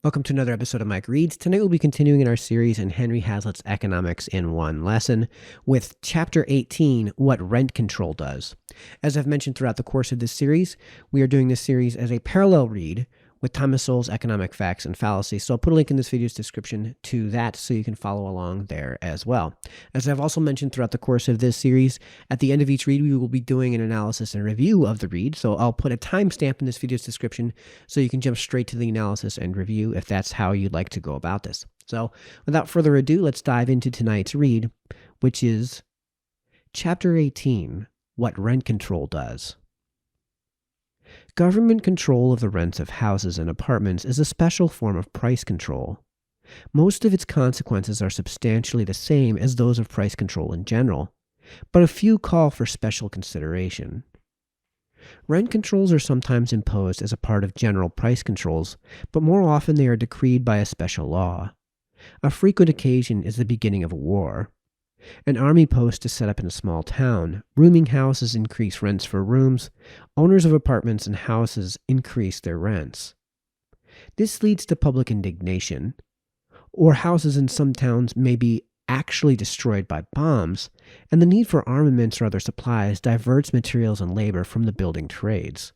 Welcome to another episode of Mike Reads. Tonight we'll be continuing in our series in Henry Hazlitt's Economics in One Lesson with Chapter 18, What Rent Control Does. As I've mentioned throughout the course of this series, we are doing this series as a parallel read with Thomas Sowell's Economic Facts and Fallacies. So I'll put a link in this video's description to that so you can follow along there as well. As I've also mentioned throughout the course of this series, at the end of each read, we will be doing an analysis and review of the read. So I'll put a timestamp in this video's description so you can jump straight to the analysis and review if that's how you'd like to go about this. So without further ado, let's dive into tonight's read, which is Chapter 18, What Rent Control Does. Government control of the rents of houses and apartments is a special form of price control. Most of its consequences are substantially the same as those of price control in general, but a few call for special consideration. Rent controls are sometimes imposed as a part of general price controls, but more often they are decreed by a special law. A frequent occasion is the beginning of a war. An army post is set up in a small town. Rooming houses increase rents for rooms. Owners of apartments and houses increase their rents. This leads to public indignation. Or houses in some towns may be actually destroyed by bombs, and the need for armaments or other supplies diverts materials and labor from the building trades.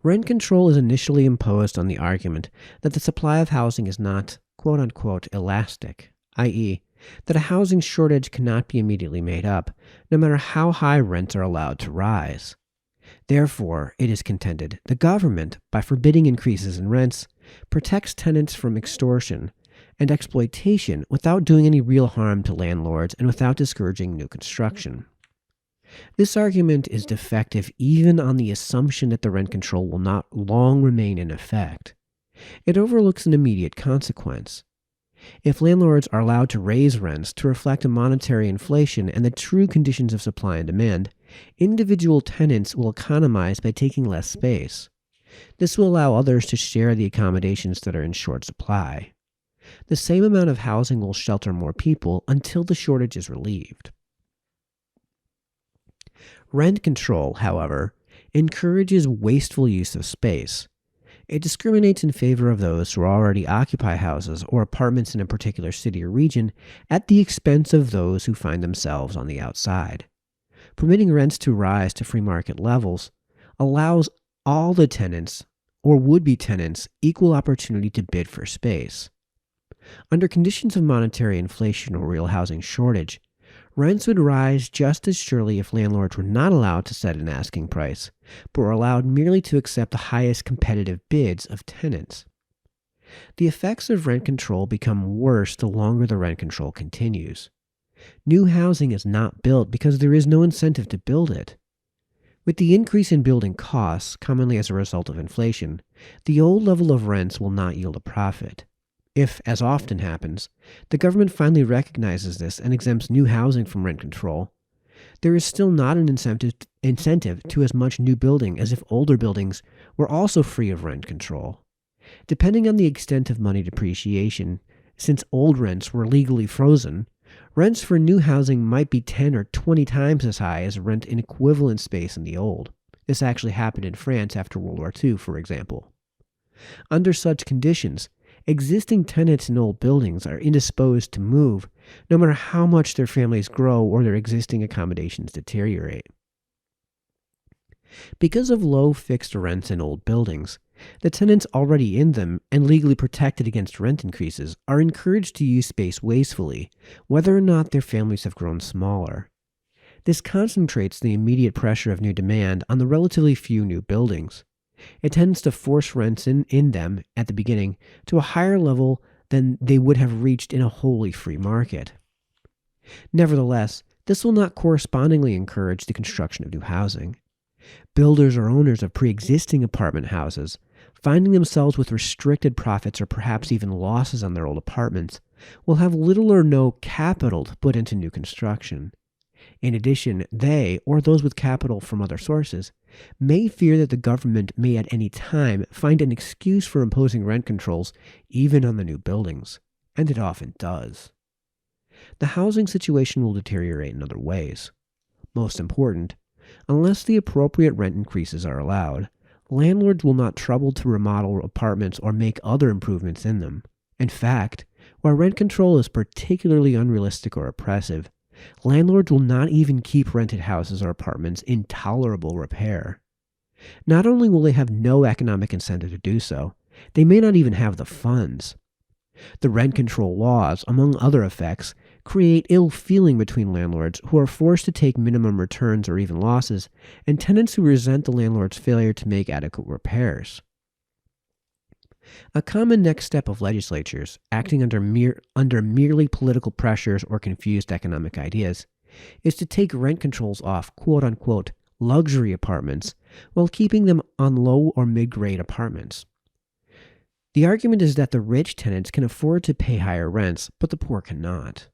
Rent control is initially imposed on the argument that the supply of housing is not, quote-unquote, elastic, i.e., that a housing shortage cannot be immediately made up, no matter how high rents are allowed to rise. Therefore, it is contended, the government, by forbidding increases in rents, protects tenants from extortion and exploitation without doing any real harm to landlords and without discouraging new construction. This argument is defective even on the assumption that the rent control will not long remain in effect. It overlooks an immediate consequence. If landlords are allowed to raise rents to reflect a monetary inflation and the true conditions of supply and demand, individual tenants will economize by taking less space. This will allow others to share the accommodations that are in short supply. The same amount of housing will shelter more people until the shortage is relieved. Rent control, however, encourages wasteful use of space. It discriminates in favor of those who already occupy houses or apartments in a particular city or region at the expense of those who find themselves on the outside. Permitting rents to rise to free market levels allows all the tenants or would-be tenants equal opportunity to bid for space. Under conditions of monetary inflation or real housing shortage, rents would rise just as surely if landlords were not allowed to set an asking price, but were allowed merely to accept the highest competitive bids of tenants. The effects of rent control become worse the longer the rent control continues. New housing is not built because there is no incentive to build it. With the increase in building costs, commonly as a result of inflation, the old level of rents will not yield a profit. If, as often happens, the government finally recognizes this and exempts new housing from rent control, there is still not an incentive to as much new building as if older buildings were also free of rent control. Depending on the extent of money depreciation, since old rents were legally frozen, rents for new housing might be 10 or 20 times as high as rent in equivalent space in the old. This actually happened in France after World War II, for example. Under such conditions, existing tenants in old buildings are indisposed to move, no matter how much their families grow or their existing accommodations deteriorate. Because of low fixed rents in old buildings, the tenants already in them and legally protected against rent increases are encouraged to use space wastefully, whether or not their families have grown smaller. This concentrates the immediate pressure of new demand on the relatively few new buildings. It tends to force rents in them at the beginning to a higher level than they would have reached in a wholly free market. Nevertheless, this will not correspondingly encourage the construction of new housing. Builders or owners of pre-existing apartment houses, finding themselves with restricted profits or perhaps even losses on their old apartments, will have little or no capital to put into new construction. In addition, they, or those with capital from other sources, may fear that the government may at any time find an excuse for imposing rent controls even on the new buildings, and it often does. The housing situation will deteriorate in other ways. Most important, unless the appropriate rent increases are allowed, Landlords will not trouble to remodel apartments or make other improvements in them. In fact, while rent control is particularly unrealistic or oppressive, landlords will not even keep rented houses or apartments in tolerable repair. Not only will they have no economic incentive to do so, they may not even have the funds. The rent control laws, among other effects, create ill feeling between landlords who are forced to take minimum returns or even losses, and tenants who resent the landlord's failure to make adequate repairs. A common next step of legislatures, acting under merely political pressures or confused economic ideas, is to take rent controls off quote-unquote luxury apartments while keeping them on low or mid-grade apartments. The argument is that the rich tenants can afford to pay higher rents, but the poor cannot.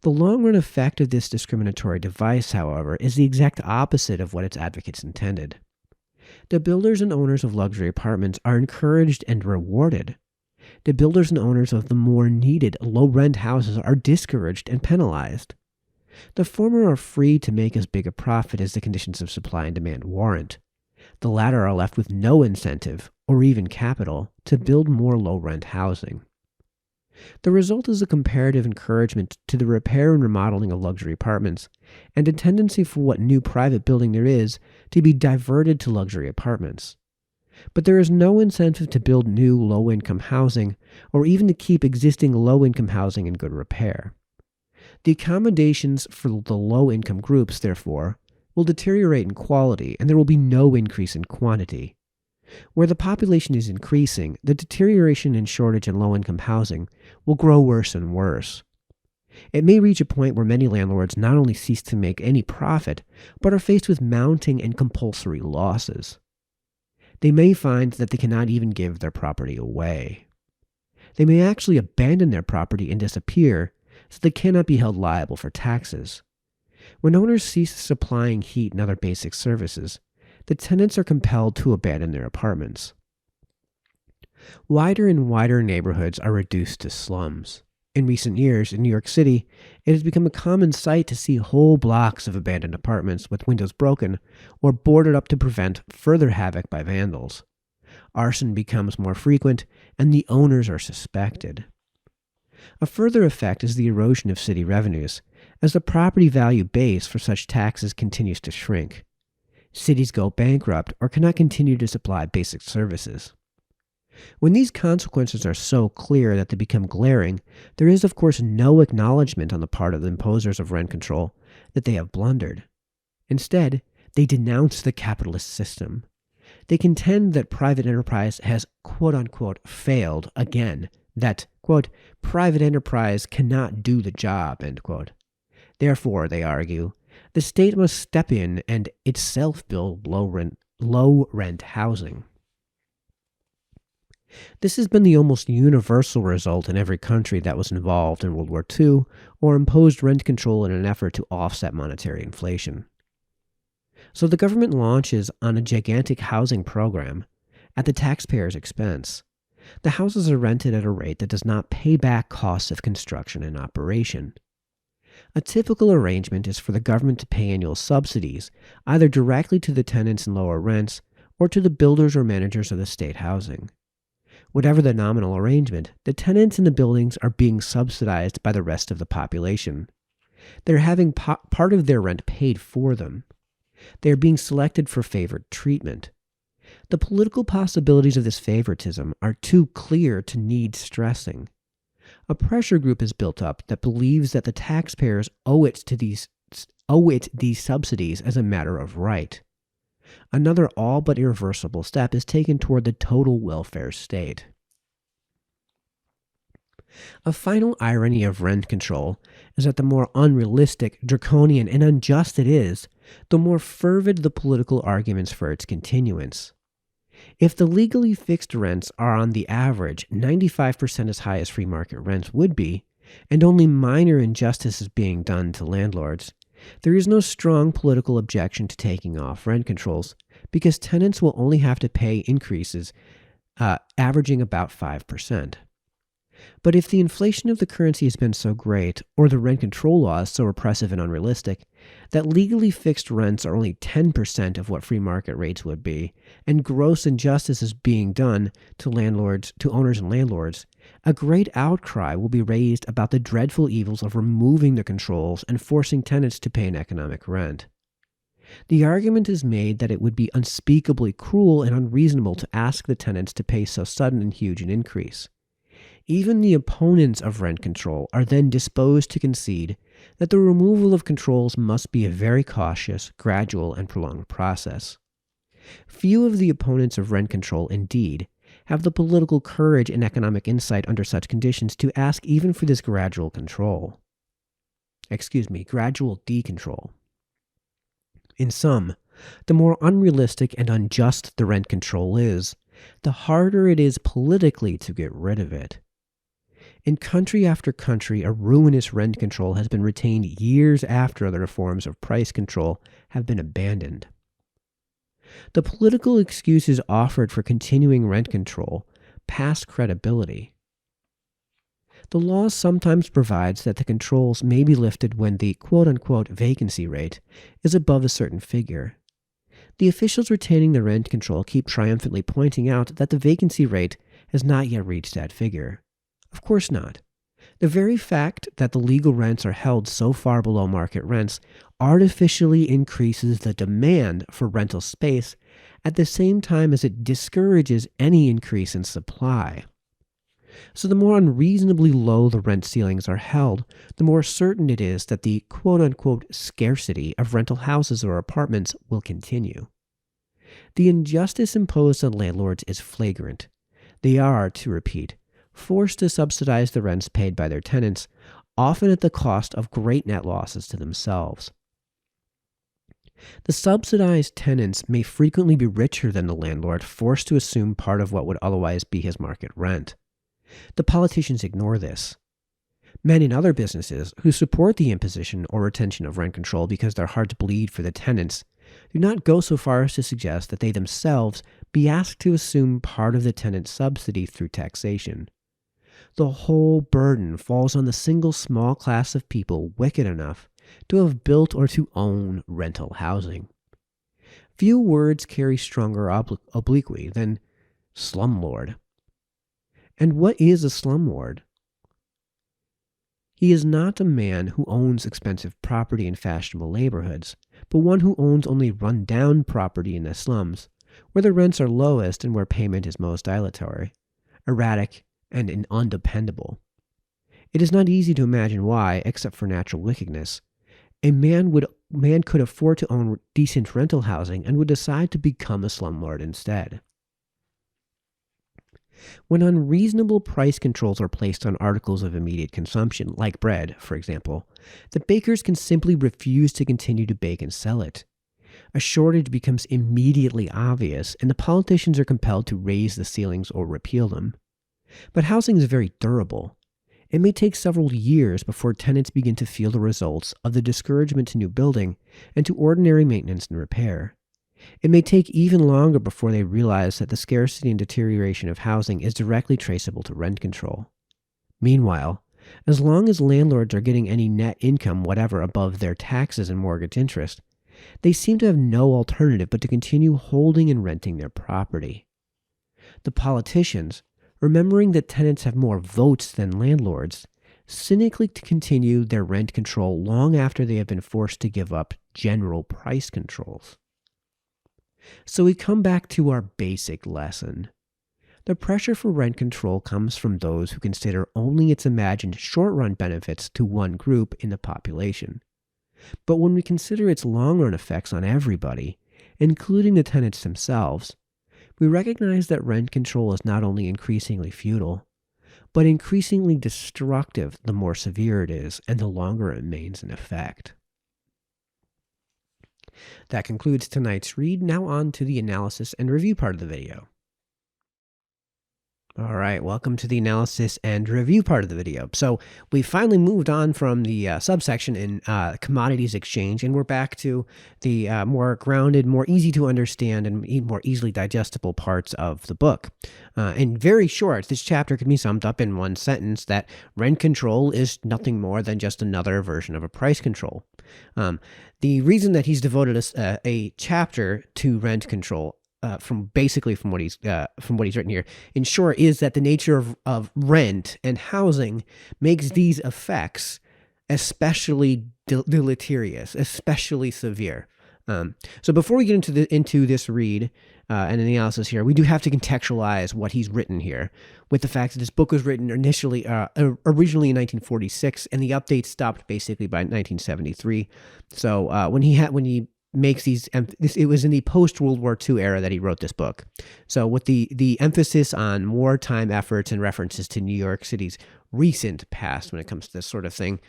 The long-run effect of this discriminatory device, however, is the exact opposite of what its advocates intended. The builders and owners of luxury apartments are encouraged and rewarded. The builders and owners of the more needed low-rent houses are discouraged and penalized. The former are free to make as big a profit as the conditions of supply and demand warrant. The latter are left with no incentive, or even capital, to build more low-rent housing. The result is a comparative encouragement to the repair and remodeling of luxury apartments, and a tendency for what new private building there is to be diverted to luxury apartments. But there is no incentive to build new low-income housing, or even to keep existing low-income housing in good repair. The accommodations for the low-income groups, therefore, will deteriorate in quality, and there will be no increase in quantity. Where the population is increasing, the deterioration in shortage in low-income housing will grow worse and worse. It may reach a point where many landlords not only cease to make any profit, but are faced with mounting and compulsory losses. They may find that they cannot even give their property away. They may actually abandon their property and disappear, so they cannot be held liable for taxes. When owners cease supplying heat and other basic services, the tenants are compelled to abandon their apartments. Wider and wider neighborhoods are reduced to slums. In recent years, in New York City, it has become a common sight to see whole blocks of abandoned apartments with windows broken or boarded up to prevent further havoc by vandals. Arson becomes more frequent, and the owners are suspected. A further effect is the erosion of city revenues, as the property value base for such taxes continues to shrink. Cities go bankrupt or cannot continue to supply basic services. When these consequences are so clear that they become glaring, there is of course no acknowledgement on the part of the imposers of rent control that they have blundered. Instead, they denounce the capitalist system. They contend that private enterprise has quote-unquote failed again, that, quote, private enterprise cannot do the job, end quote. Therefore, they argue, the state must step in and itself build low-rent housing. This has been the almost universal result in every country that was involved in World War II or imposed rent control in an effort to offset monetary inflation. So the government launches on a gigantic housing program at the taxpayer's expense. The houses are rented at a rate that does not pay back costs of construction and operation. A typical arrangement is for the government to pay annual subsidies, either directly to the tenants and lower rents, or to the builders or managers of the state housing. Whatever the nominal arrangement, the tenants in the buildings are being subsidized by the rest of the population. They're having part of their rent paid for them. They are being selected for favored treatment. The political possibilities of this favoritism are too clear to need stressing. A pressure group is built up that believes that the taxpayers owe it these subsidies as a matter of right. Another all but irreversible step is taken toward the total welfare state. A final irony of rent control is that the more unrealistic, draconian, and unjust it is, the more fervid the political arguments for its continuance. If the legally fixed rents are on the average 95% as high as free market rents would be, and only minor injustice is being done to landlords, there is no strong political objection to taking off rent controls, because tenants will only have to pay increases averaging about 5%. But if the inflation of the currency has been so great, or the rent control laws so oppressive and unrealistic, that legally fixed rents are only 10% of what free market rates would be, and gross injustice is being done to owners and landlords, a great outcry will be raised about the dreadful evils of removing the controls and forcing tenants to pay an economic rent. The argument is made that it would be unspeakably cruel and unreasonable to ask the tenants to pay so sudden and huge an increase. Even the opponents of rent control are then disposed to concede that the removal of controls must be a very cautious, gradual, and prolonged process. Few of the opponents of rent control, indeed, have the political courage and economic insight under such conditions to ask even for this gradual decontrol. In sum, the more unrealistic and unjust the rent control is, the harder it is politically to get rid of it. In country after country, a ruinous rent control has been retained years after other forms of price control have been abandoned. The political excuses offered for continuing rent control pass credibility. The law sometimes provides that the controls may be lifted when the quote-unquote vacancy rate is above a certain figure. The officials retaining the rent control keep triumphantly pointing out that the vacancy rate has not yet reached that figure. Of course not. The very fact that the legal rents are held so far below market rents artificially increases the demand for rental space at the same time as it discourages any increase in supply. So the more unreasonably low the rent ceilings are held, the more certain it is that the quote-unquote scarcity of rental houses or apartments will continue. The injustice imposed on landlords is flagrant. They are, to repeat, forced to subsidize the rents paid by their tenants, often at the cost of great net losses to themselves. The subsidized tenants may frequently be richer than the landlord, forced to assume part of what would otherwise be his market rent. The politicians ignore this. Men in other businesses who support the imposition or retention of rent control because their hearts bleed for the tenants do not go so far as to suggest that they themselves be asked to assume part of the tenant's subsidy through taxation. The whole burden falls on the single small class of people wicked enough to have built or to own rental housing. Few words carry stronger obliquity than slumlord. And what is a slumlord? He is not a man who owns expensive property in fashionable neighborhoods, but one who owns only run-down property in the slums, where the rents are lowest and where payment is most dilatory, erratic, and undependable. It is not easy to imagine why, except for natural wickedness, a man could afford to own decent rental housing and would decide to become a slumlord instead. When unreasonable price controls are placed on articles of immediate consumption, like bread, for example, the bakers can simply refuse to continue to bake and sell it. A shortage becomes immediately obvious, and the politicians are compelled to raise the ceilings or repeal them. But housing is very durable. It may take several years before tenants begin to feel the results of the discouragement to new building and to ordinary maintenance and repair. It may take even longer before they realize that the scarcity and deterioration of housing is directly traceable to rent control. Meanwhile, as long as landlords are getting any net income whatever above their taxes and mortgage interest, they seem to have no alternative but to continue holding and renting their property. The politicians, remembering that tenants have more votes than landlords, cynically continue their rent control long after they have been forced to give up general price controls. So we come back to our basic lesson. The pressure for rent control comes from those who consider only its imagined short-run benefits to one group in the population. But when we consider its long-run effects on everybody, including the tenants themselves, we recognize that rent control is not only increasingly futile, but increasingly destructive the more severe it is and the longer it remains in effect. That concludes tonight's read. Now on to the analysis and review part of the video. All right, welcome to the analysis and review part of the video. So we finally moved on from the subsection in commodities exchange, and we're back to the more grounded, more easy to understand, and more easily digestible parts of the book. In very short, this chapter can be summed up in one sentence that rent control is nothing more than just another version of a price control. The reason that he's devoted a chapter to rent control from what he's written here, in short, is that the nature of rent and housing makes these effects especially deleterious, especially severe. So before we get into this read and analysis here, we do have to contextualize what he's written here with the fact that this book was written originally in 1946, and the updates stopped basically by 1973. So when he makes these, it was in the post-World War II era that he wrote this book. So with the emphasis on wartime efforts and references to New York City's recent past when it comes to this sort of thing,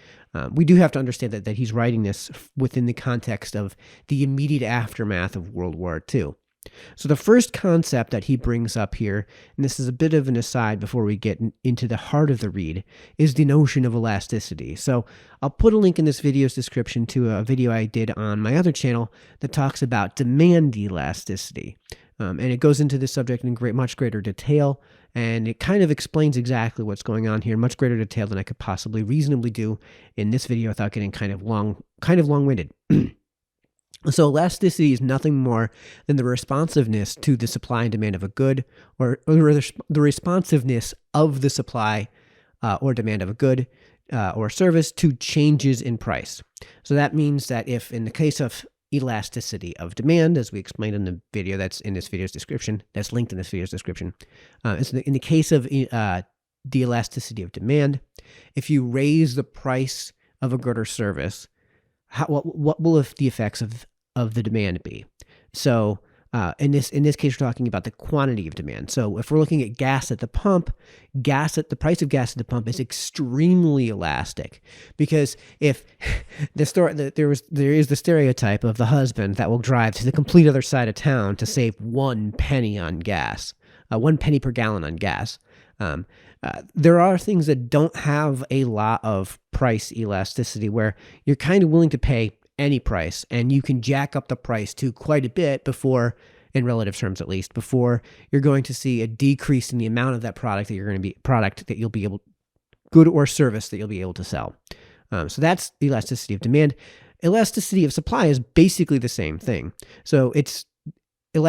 we do have to understand that he's writing this within the context of the immediate aftermath of World War II. So the first concept that he brings up here, and this is a bit of an aside before we get into the heart of the read, is the notion of elasticity. So I'll put a link in this video's description to a video I did on my other channel that talks about demand elasticity. And it goes into this subject in much greater detail, and it kind of explains exactly what's going on here in much greater detail than I could possibly reasonably do in this video without getting kind of long-winded. So elasticity is nothing more than the responsiveness to the supply and demand of a good, or the responsiveness of the supply or demand of a good or service to changes in price. So that means that if in the case of elasticity of demand, as we explained in the video that's in this video's description, that's linked in this video's description, in the case of the elasticity of demand, if you raise the price of a good or service, what will the effects of the demand be? So in this case, we're talking about the quantity of demand. So if we're looking at gas at the pump, the price of gas at the pump is extremely elastic, because if there is the stereotype of the husband that will drive to the complete other side of town to save 1 penny on gas, 1 penny per gallon on gas. There are things that don't have a lot of price elasticity where you're kind of willing to pay any price, and you can jack up the price to quite a bit before, in relative terms at least, before you're going to see a decrease in the amount of that good or service that you'll be able to sell. So that's elasticity of demand. Elasticity of supply is basically the same thing. So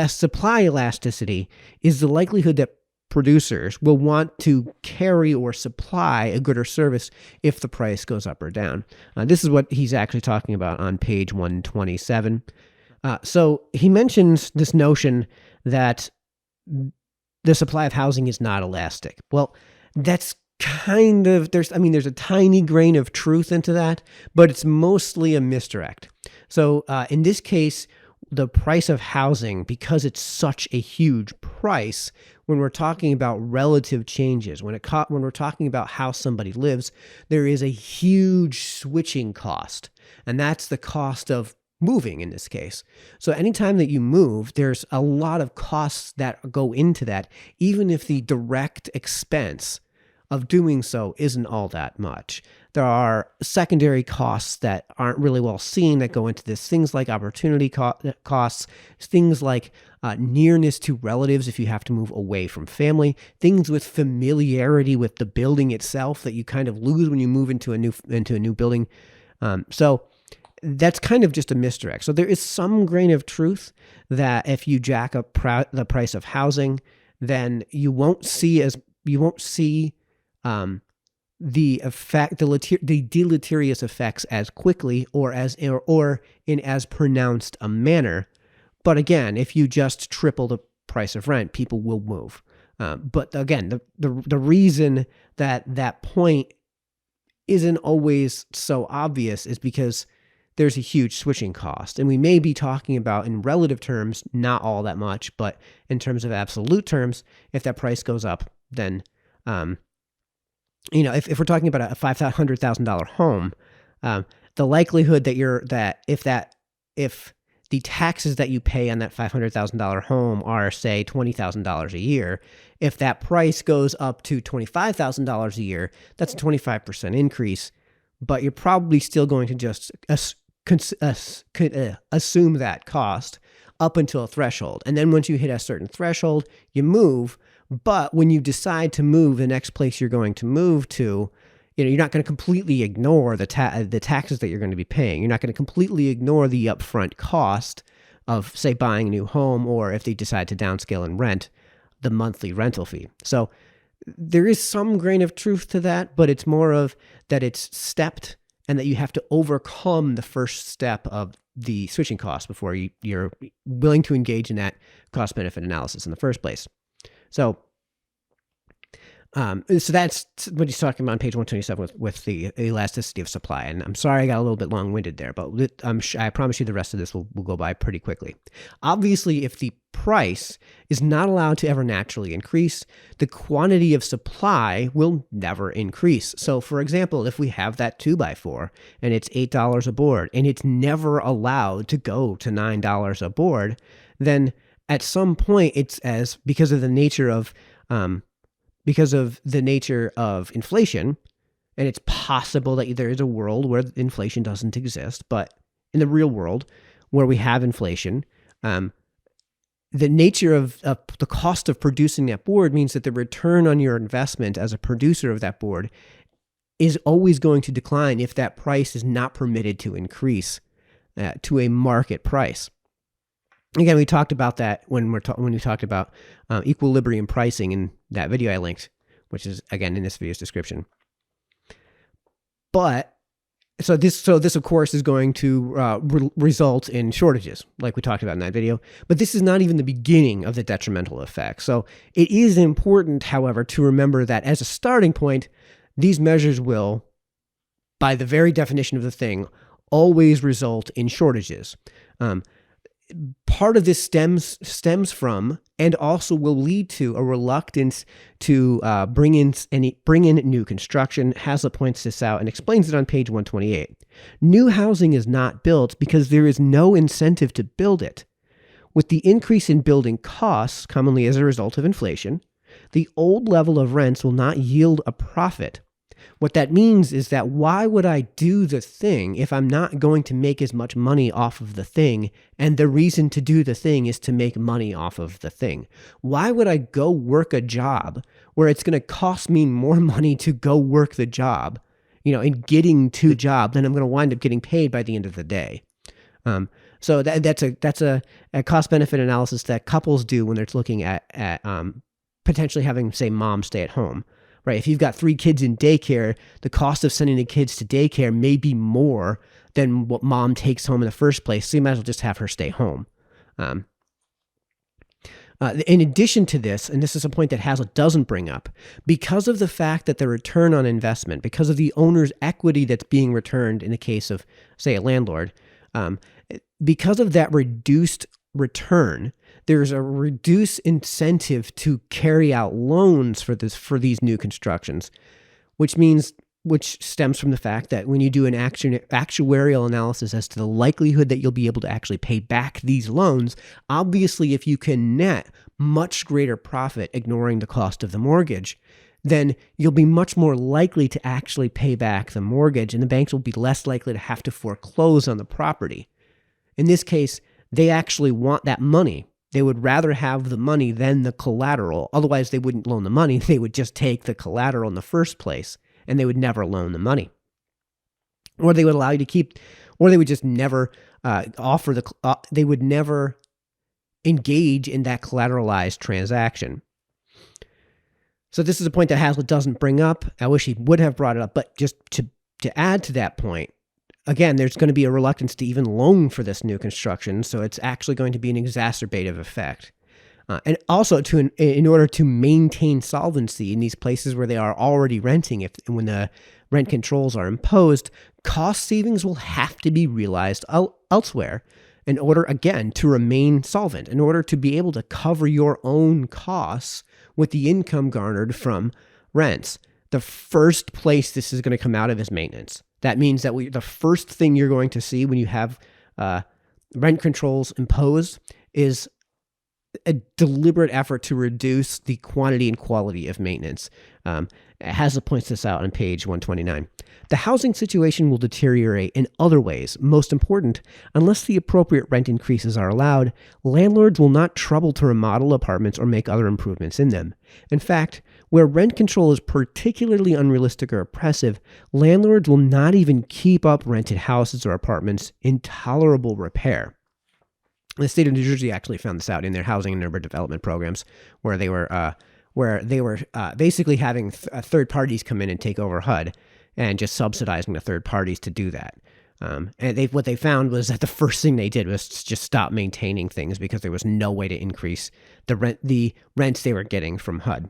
supply elasticity is the likelihood that producers will want to carry or supply a good or service if the price goes up or down. This is what he's actually talking about on page 127. So he mentions this notion that the supply of housing is not elastic. Well, that's kind of, there's a tiny grain of truth into that, but it's mostly a misdirect. So in this case, the price of housing, because it's such a huge price, when we're talking about relative changes, when we're talking about how somebody lives, there is a huge switching cost, and that's the cost of moving in this case. So anytime that you move, there's a lot of costs that go into that, even if the direct expense of doing so isn't all that much. There are secondary costs that aren't really well seen that go into this, things like opportunity costs, things like nearness to relatives if you have to move away from family, things with familiarity with the building itself that you kind of lose when you move into a new building. So that's kind of just a misdirect. So there is some grain of truth that if you jack up the price of housing, then you won't see the deleterious effects as quickly or in as pronounced a manner. But again, if you just triple the price of rent, people will move. But again, the reason that point isn't always so obvious is because there's a huge switching cost. And we may be talking about, in relative terms, not all that much, but in terms of absolute terms, if that price goes up, then if we're talking about a $500,000 home, the likelihood that if the taxes that you pay on that $500,000 home are, say, $20,000 a year. If that price goes up to $25,000 a year, that's a 25% increase, but you're probably still going to just assume that cost up until a threshold. And then once you hit a certain threshold, you move. But when you decide to move, the next place you're going to move to, you're not going to completely ignore the taxes that you're going to be paying. You're not going to completely ignore the upfront cost of, say, buying a new home, or if they decide to downscale and rent, the monthly rental fee. So there is some grain of truth to that, but it's more of that it's stepped and that you have to overcome the first step of the switching costs before you're willing to engage in that cost-benefit analysis in the first place. So that's what he's talking about on page 127 with the elasticity of supply. And I'm sorry I got a little bit long-winded there, but I promise you the rest of this will go by pretty quickly. Obviously, if the price is not allowed to ever naturally increase, the quantity of supply will never increase. So, for example, if we have that 2x4 and it's $8 a board and it's never allowed to go to $9 a board, then at some point because of the nature of inflation, and it's possible that there is a world where inflation doesn't exist, but in the real world where we have inflation, the nature of the cost of producing that board means that the return on your investment as a producer of that board is always going to decline if that price is not permitted to increase to a market price. Again, we talked about that when we talked about equilibrium pricing in that video I linked, which is, again, in this video's description. But so this of course is going to result in shortages, like we talked about in that video. But this is not even the beginning of the detrimental effect. So it is important, however, to remember that as a starting point, these measures will, by the very definition of the thing, always result in shortages. Part of this stems from, and also will lead to, a reluctance to bring in new construction. Hazlitt points this out and explains it on page 128. New housing is not built because there is no incentive to build it. With the increase in building costs, commonly as a result of inflation, the old level of rents will not yield a profit. What that means is that why would I do the thing if I'm not going to make as much money off of the thing, and the reason to do the thing is to make money off of the thing? Why would I go work a job where it's going to cost me more money to go work the job, in getting to the job, than I'm going to wind up getting paid by the end of the day? So that's a cost-benefit analysis that couples do when they're looking at potentially having, say, mom stay at home. Right? If you've got 3 kids in daycare, the cost of sending the kids to daycare may be more than what mom takes home in the first place, so you might as well just have her stay home. In addition to this, and this is a point that Hazlitt doesn't bring up, because of the fact that the return on investment, because of the owner's equity that's being returned in the case of, say, a landlord, because of that reduced return, there's a reduced incentive to carry out loans for these new constructions, which stems from the fact that when you do an actuarial analysis as to the likelihood that you'll be able to actually pay back these loans, obviously if you can net much greater profit ignoring the cost of the mortgage, then you'll be much more likely to actually pay back the mortgage, and the banks will be less likely to have to foreclose on the property. In this case, they actually want that money. They would rather have the money than the collateral. Otherwise, they wouldn't loan the money. They would just take the collateral in the first place, and they would never loan the money. Or they would allow you to keep, or they would just never they would never engage in that collateralized transaction. So this is a point that Hazlitt doesn't bring up. I wish he would have brought it up, but just to add to that point, again, there's going to be a reluctance to even loan for this new construction, so it's actually going to be an exacerbative effect. And also, in order to maintain solvency in these places where they are already renting, when the rent controls are imposed, cost savings will have to be realized elsewhere in order, again, to remain solvent, in order to be able to cover your own costs with the income garnered from rents. The first place this is going to come out of is maintenance. That means that the first thing you're going to see when you have rent controls imposed is a deliberate effort to reduce the quantity and quality of maintenance. Hazlitt points this out on page 129. The housing situation will deteriorate in other ways. Most important, unless the appropriate rent increases are allowed, landlords will not trouble to remodel apartments or make other improvements in them. In fact, where rent control is particularly unrealistic or oppressive, landlords will not even keep up rented houses or apartments in tolerable repair. The state of New Jersey actually found this out in their housing and urban development programs, where they were basically having third parties come in and take over HUD, and just subsidizing the third parties to do that. And what they found was that the first thing they did was just stop maintaining things because there was no way to increase the rents they were getting from HUD.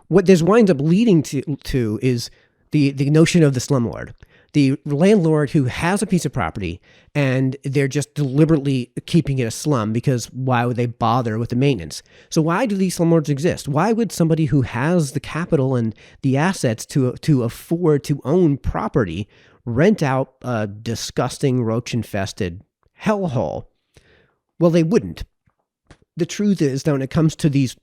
What this winds up leading to is the notion of the slumlord. The landlord who has a piece of property and they're just deliberately keeping it a slum because why would they bother with the maintenance? So why do these slumlords exist? Why would somebody who has the capital and the assets to afford to own property rent out a disgusting roach-infested hellhole? Well, they wouldn't. The truth is that when it comes to these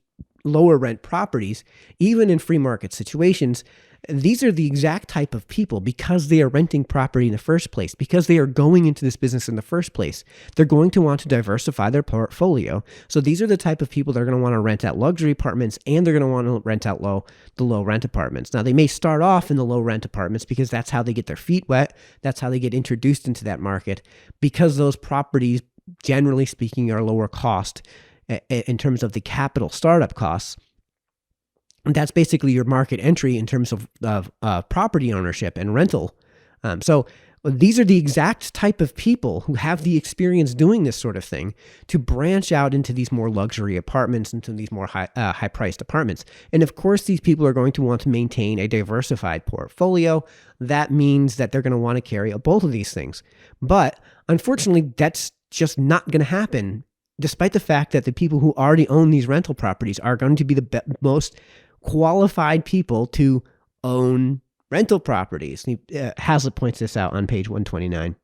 lower rent properties, even in free market situations, these are the exact type of people, because they are renting property in the first place, because they are going into this business in the first place, they're going to want to diversify their portfolio. So these are the type of people that are going to want to rent out luxury apartments, and they're going to want to rent out the low rent apartments. Now, they may start off in the low rent apartments because that's how they get their feet wet. That's how they get introduced into that market, because those properties, generally speaking, are lower cost in terms of the capital startup costs. That's basically your market entry in terms of property ownership and rental. So these are the exact type of people who have the experience doing this sort of thing to branch out into these more luxury apartments, into these more high-priced apartments. And of course, these people are going to want to maintain a diversified portfolio. That means that they're going to want to carry both of these things. But unfortunately, that's just not going to happen, despite the fact that the people who already own these rental properties are going to be the most qualified people to own rental properties. Hazlitt points this out on page 129.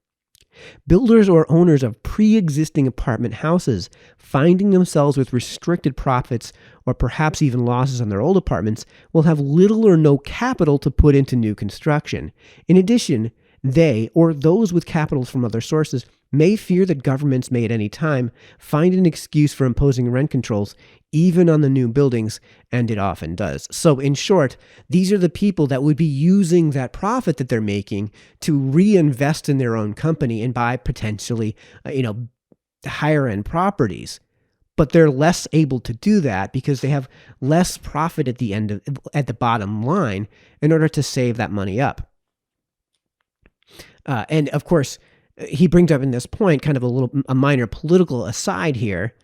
Builders or owners of pre-existing apartment houses finding themselves with restricted profits or perhaps even losses on their old apartments will have little or no capital to put into new construction. In addition, they or those with capital from other sources may fear that governments may at any time find an excuse for imposing rent controls even on the new buildings, and it often does. So in short, these are the people that would be using that profit that they're making to reinvest in their own company and buy potentially, higher end properties. But they're less able to do that because they have less profit at the bottom line in order to save that money up. And of course, he brings up in this point kind of a minor political aside here.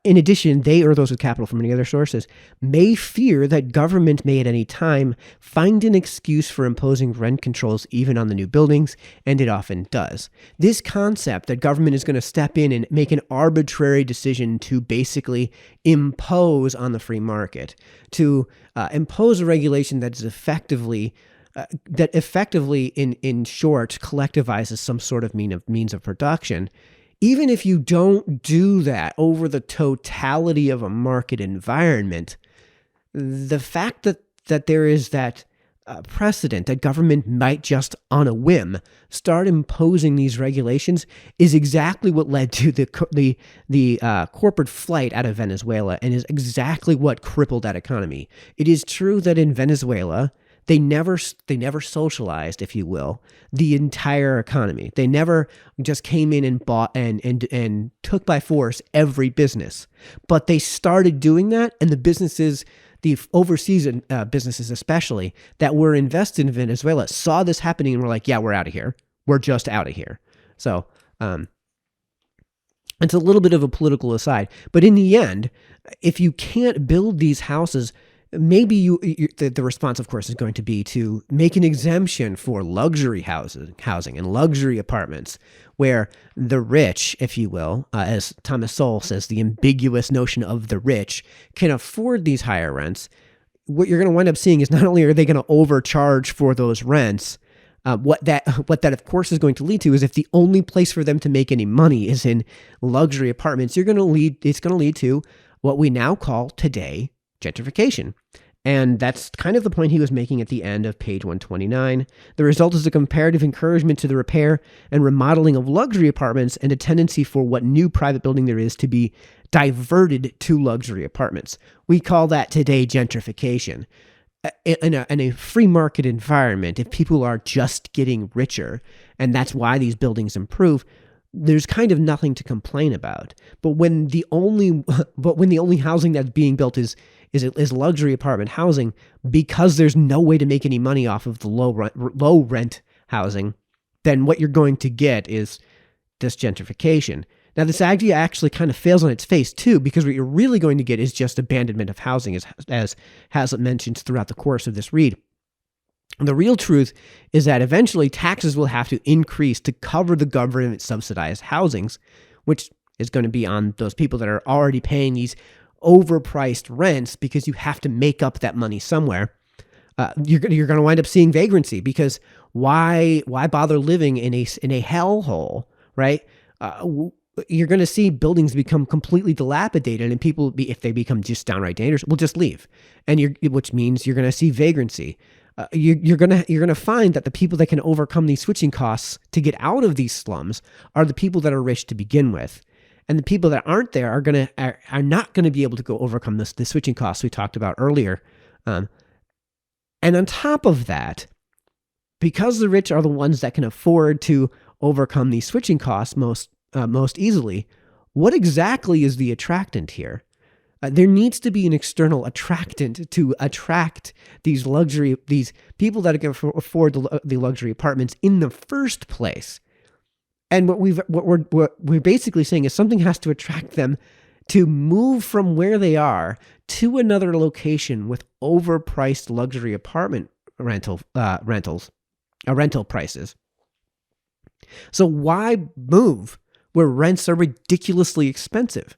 In addition, they or those with capital from any other sources may fear that government may at any time find an excuse for imposing rent controls even on the new buildings, and it often does. This concept that government is going to step in and make an arbitrary decision to basically impose on the free market, to impose a regulation that is effectively in short collectivizes some sort of means of production. Even if you don't do that over the totality of a market environment, the fact that there is that precedent that government might just on a whim start imposing these regulations is exactly what led to the corporate flight out of Venezuela, and is exactly what crippled that economy. It is true that in Venezuela, they never socialized, if you will, the entire economy. They never just came in and bought and took by force every business. But they started doing that, and the businesses, the overseas businesses especially, that were invested in Venezuela saw this happening and were like, yeah, we're out of here. We're just out of here. So it's a little bit of a political aside. But in the end, if you can't build these houses, maybe the response, of course, is going to be to make an exemption for luxury housing and luxury apartments, where the rich, if you will, as Thomas Sowell says, the ambiguous notion of the rich can afford these higher rents. What you're going to wind up seeing is not only are they going to overcharge for those rents, What that of course is going to lead to is if the only place for them to make any money is in luxury apartments, it's going to lead to what we now call today gentrification. And that's kind of the point he was making at the end of page 129. The result is a comparative encouragement to the repair and remodeling of luxury apartments and a tendency for what new private building there is to be diverted to luxury apartments. We call that today gentrification. In a free market environment, if people are just getting richer, and that's why these buildings improve, there's kind of nothing to complain about. But when the only housing that's being built is luxury apartment housing, because there's no way to make any money off of the low rent housing, then what you're going to get is this gentrification. Now, this idea actually kind of fails on its face, too, because what you're really going to get is just abandonment of housing, as Hazlitt mentions throughout the course of this read. The real truth is that eventually taxes will have to increase to cover the government-subsidized housings, which is going to be on those people that are already paying these overpriced rents because you have to make up that money somewhere. You're going to wind up seeing vagrancy because why bother living in a hellhole, right? You're going to see buildings become completely dilapidated, and people, if they become just downright dangerous, will just leave, which means you're going to see vagrancy. You're going to find that the people that can overcome these switching costs to get out of these slums are the people that are rich to begin with, and the people that aren't there are not going to be able to go overcome the switching costs we talked about earlier. And on top of that, because the rich are the ones that can afford to overcome these switching costs most easily, what exactly is the attractant here? There needs to be an external attractant to attract these people that can afford the luxury apartments in the first place. And what we're basically saying is something has to attract them to move from where they are to another location with overpriced luxury apartment rental prices. So why move where rents are ridiculously expensive?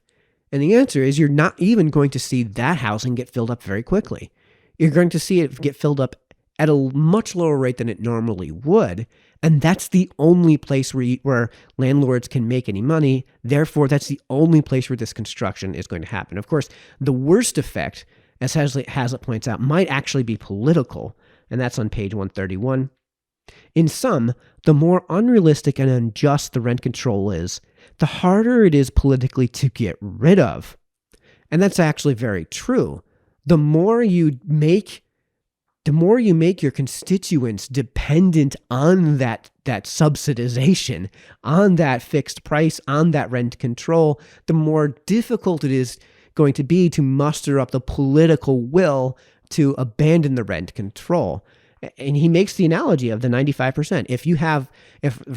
And the answer is you're not even going to see that housing get filled up very quickly. You're going to see it get filled up at a much lower rate than it normally would, and that's the only place where landlords can make any money. Therefore, that's the only place where this construction is going to happen. Of course, the worst effect, as Hazlitt points out, might actually be political, and that's on page 131. In sum, the more unrealistic and unjust the rent control is, the harder it is politically to get rid of. And that's actually very true. The more you make your constituents dependent on that subsidization, on that fixed price, on that rent control, the more difficult it is going to be to muster up the political will to abandon the rent control. And he makes the analogy of the 95%. If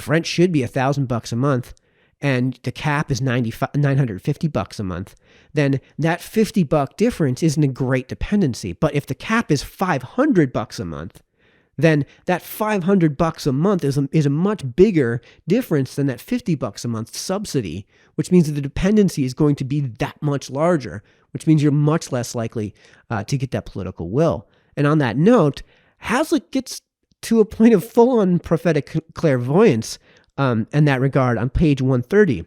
rent should be $1,000 a month and the cap is $950 a month, then that $50 difference isn't a great dependency. But if the cap is $500 a month, then that $500 a month is a much bigger difference than that $50 a month subsidy, which means that the dependency is going to be that much larger, which means you're much less likely to get that political will. And on that note, Hazlitt gets to a point of full-on prophetic clairvoyance in that regard on page 130.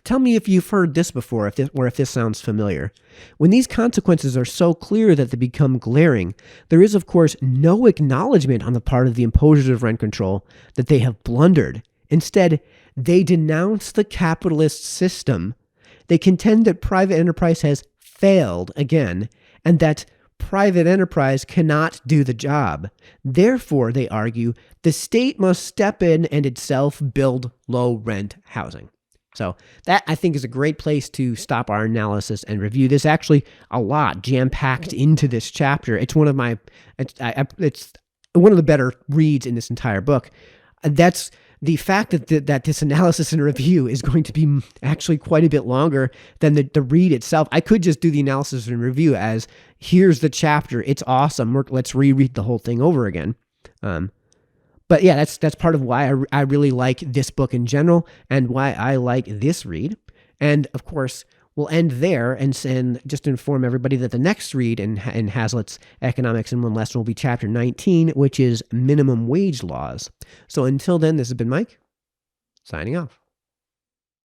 Tell me if you've heard this before, if this sounds familiar. When these consequences are so clear that they become glaring, there is, of course, no acknowledgement on the part of the imposers of rent control that they have blundered. Instead, they denounce the capitalist system. They contend that private enterprise has failed again, and that private enterprise cannot do the job. Therefore, they argue, the state must step in and itself build low-rent housing. So that, I think, is a great place to stop our analysis and review. There's actually a lot jam-packed into this chapter. It's one of the better reads in this entire book. That's the fact that this analysis and review is going to be actually quite a bit longer than the read itself. I could just do the analysis and review as, here's the chapter, it's awesome, let's reread the whole thing over again. But yeah, that's part of why I really like this book in general and why I like this read. And of course, we'll end there and just inform everybody that the next read in Hazlitt's Economics in One Lesson will be Chapter 19, which is minimum wage laws. So until then, this has been Mike, signing off.